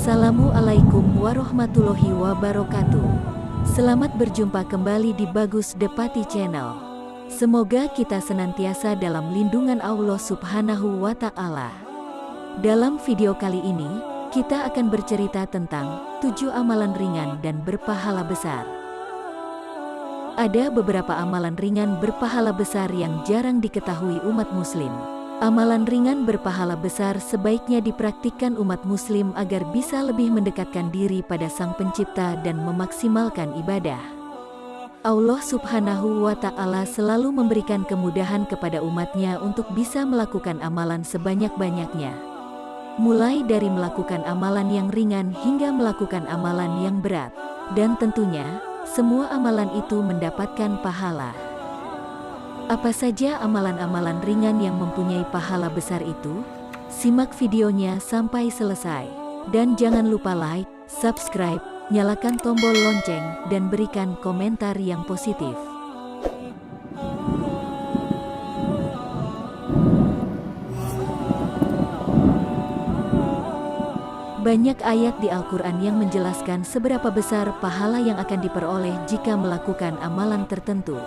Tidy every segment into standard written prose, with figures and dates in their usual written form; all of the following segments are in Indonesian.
Assalamualaikum warahmatullahi wabarakatuh. Selamat berjumpa kembali di Bagus Depati Channel. Semoga kita senantiasa dalam lindungan Allah Subhanahu wa Ta'ala. Dalam video kali ini, kita akan bercerita tentang 7 amalan ringan dan berpahala besar. Ada beberapa amalan ringan berpahala besar yang jarang diketahui umat muslim. Amalan ringan berpahala besar sebaiknya dipraktikkan umat muslim agar bisa lebih mendekatkan diri pada Sang Pencipta dan memaksimalkan ibadah. Allah Subhanahu wa Ta'ala selalu memberikan kemudahan kepada umatnya untuk bisa melakukan amalan sebanyak-banyaknya. Mulai dari melakukan amalan yang ringan hingga melakukan amalan yang berat. Dan tentunya, semua amalan itu mendapatkan pahala. Apa saja amalan-amalan ringan yang mempunyai pahala besar itu? Simak videonya sampai selesai. Dan jangan lupa like, subscribe, nyalakan tombol lonceng, dan berikan komentar yang positif. Banyak ayat di Al-Quran yang menjelaskan seberapa besar pahala yang akan diperoleh jika melakukan amalan tertentu.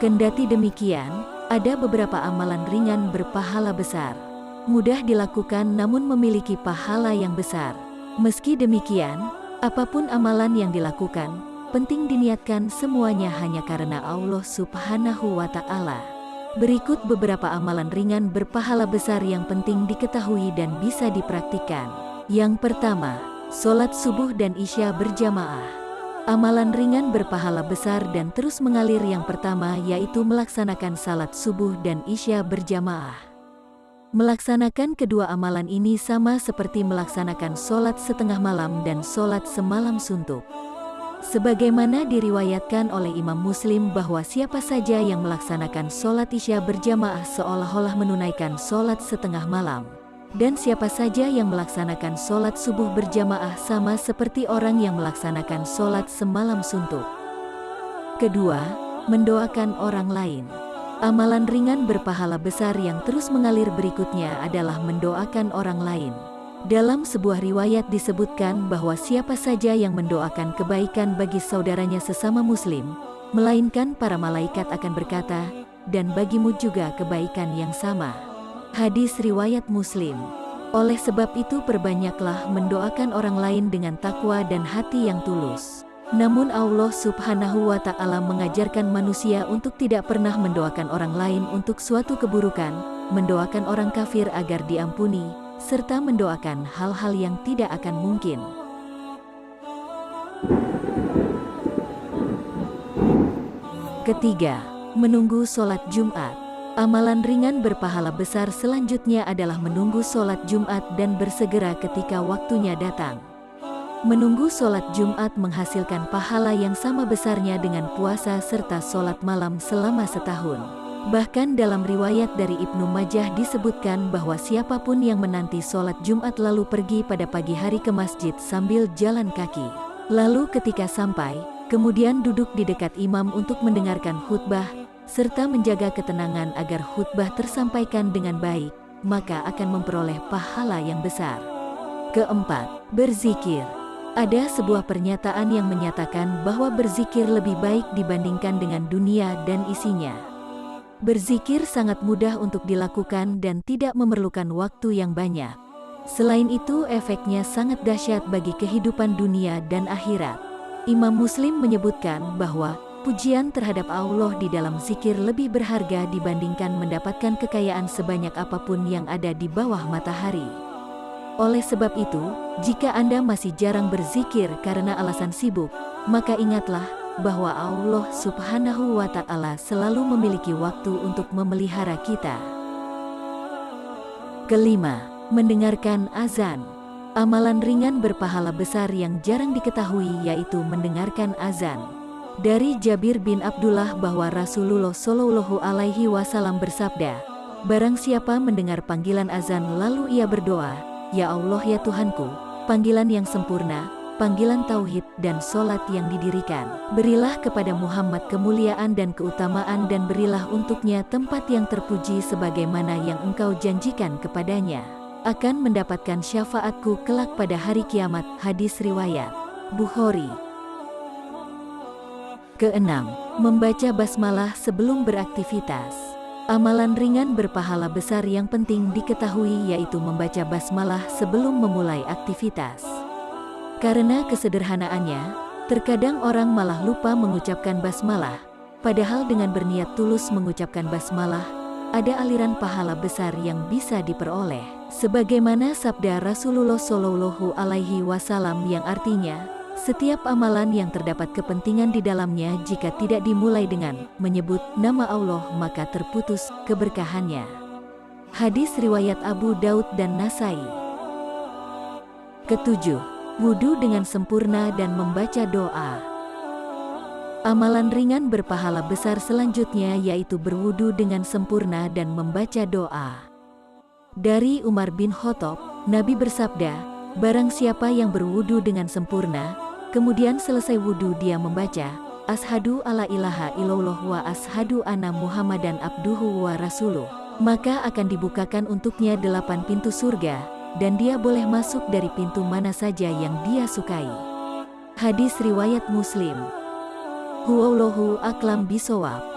Kendati demikian, ada beberapa amalan ringan berpahala besar. Mudah dilakukan namun memiliki pahala yang besar. Meski demikian, apapun amalan yang dilakukan, penting diniatkan semuanya hanya karena Allah Subhanahu wa Ta'ala. Berikut beberapa amalan ringan berpahala besar yang penting diketahui dan bisa dipraktikkan. Yang pertama, sholat subuh dan isya berjamaah. Amalan ringan berpahala besar dan terus mengalir yang pertama yaitu melaksanakan salat subuh dan isya berjamaah. Melaksanakan kedua amalan ini sama seperti melaksanakan sholat setengah malam dan sholat semalam suntuk. Sebagaimana diriwayatkan oleh Imam Muslim bahwa siapa saja yang melaksanakan sholat isya berjamaah seolah-olah menunaikan sholat setengah malam. Dan siapa saja yang melaksanakan sholat subuh berjamaah sama seperti orang yang melaksanakan sholat semalam suntuk. Kedua, mendoakan orang lain. Amalan ringan berpahala besar yang terus mengalir berikutnya adalah mendoakan orang lain. Dalam sebuah riwayat disebutkan bahwa siapa saja yang mendoakan kebaikan bagi saudaranya sesama muslim, melainkan para malaikat akan berkata, dan bagimu juga kebaikan yang sama. Hadis riwayat Muslim. Oleh sebab itu perbanyaklah mendoakan orang lain dengan takwa dan hati yang tulus. Namun Allah Subhanahu wa Ta'ala mengajarkan manusia untuk tidak pernah mendoakan orang lain untuk suatu keburukan, mendoakan orang kafir agar diampuni, serta mendoakan hal-hal yang tidak akan mungkin. Ketiga, menunggu sholat Jumat. Amalan ringan berpahala besar selanjutnya adalah menunggu sholat Jumat dan bersegera ketika waktunya datang. Menunggu sholat Jumat menghasilkan pahala yang sama besarnya dengan puasa serta sholat malam selama setahun. Bahkan dalam riwayat dari Ibnu Majah disebutkan bahwa siapapun yang menanti sholat Jumat lalu pergi pada pagi hari ke masjid sambil jalan kaki. Lalu ketika sampai, kemudian duduk di dekat imam untuk mendengarkan khutbah, serta menjaga ketenangan agar khutbah tersampaikan dengan baik, maka akan memperoleh pahala yang besar. Keempat, berzikir. Ada sebuah pernyataan yang menyatakan bahwa berzikir lebih baik dibandingkan dengan dunia dan isinya. Berzikir sangat mudah untuk dilakukan dan tidak memerlukan waktu yang banyak. Selain itu, efeknya sangat dahsyat bagi kehidupan dunia dan akhirat. Imam Muslim menyebutkan bahwa pujian terhadap Allah di dalam zikir lebih berharga dibandingkan mendapatkan kekayaan sebanyak apapun yang ada di bawah matahari. Oleh sebab itu, jika Anda masih jarang berzikir karena alasan sibuk, maka ingatlah bahwa Allah Subhanahu wa Ta'ala selalu memiliki waktu untuk memelihara kita. Kelima, mendengarkan azan. Amalan ringan berpahala besar yang jarang diketahui yaitu mendengarkan azan. Dari Jabir bin Abdullah bahwa Rasulullah Shallallahu Alaihi Wasallam bersabda, barang siapa mendengar panggilan azan lalu ia berdoa, ya Allah ya Tuhanku, panggilan yang sempurna, panggilan tauhid dan sholat yang didirikan. Berilah kepada Muhammad kemuliaan dan keutamaan dan berilah untuknya tempat yang terpuji sebagaimana yang engkau janjikan kepadanya. akan mendapatkan syafaatku kelak pada hari kiamat. Hadis riwayat Bukhari. Keenam, membaca basmalah sebelum beraktivitas. Amalan ringan berpahala besar yang penting diketahui yaitu membaca basmalah sebelum memulai aktivitas. Karena kesederhanaannya, terkadang orang malah lupa mengucapkan basmalah, padahal dengan berniat tulus mengucapkan basmalah, ada aliran pahala besar yang bisa diperoleh. Sebagaimana sabda Rasulullah Shallallahu Alaihi Wasallam yang artinya, setiap amalan yang terdapat kepentingan di dalamnya jika tidak dimulai dengan menyebut nama Allah maka terputus keberkahannya. Hadis riwayat Abu Daud dan Nasai. Ketujuh, wudu dengan sempurna dan membaca doa. Amalan ringan berpahala besar selanjutnya yaitu berwudu dengan sempurna dan membaca doa. Dari Umar bin Khattab, Nabi bersabda, barang siapa yang berwudu dengan sempurna, kemudian selesai wudu dia membaca, Ashadu alla ilaha illallah wa ashadu anna Muhammadan abduhu wa rasuluh, maka akan dibukakan untuknya 8 pintu surga, dan dia boleh masuk dari pintu mana saja yang dia sukai. Hadis riwayat Muslim. Huwallahu a'lam bishawab.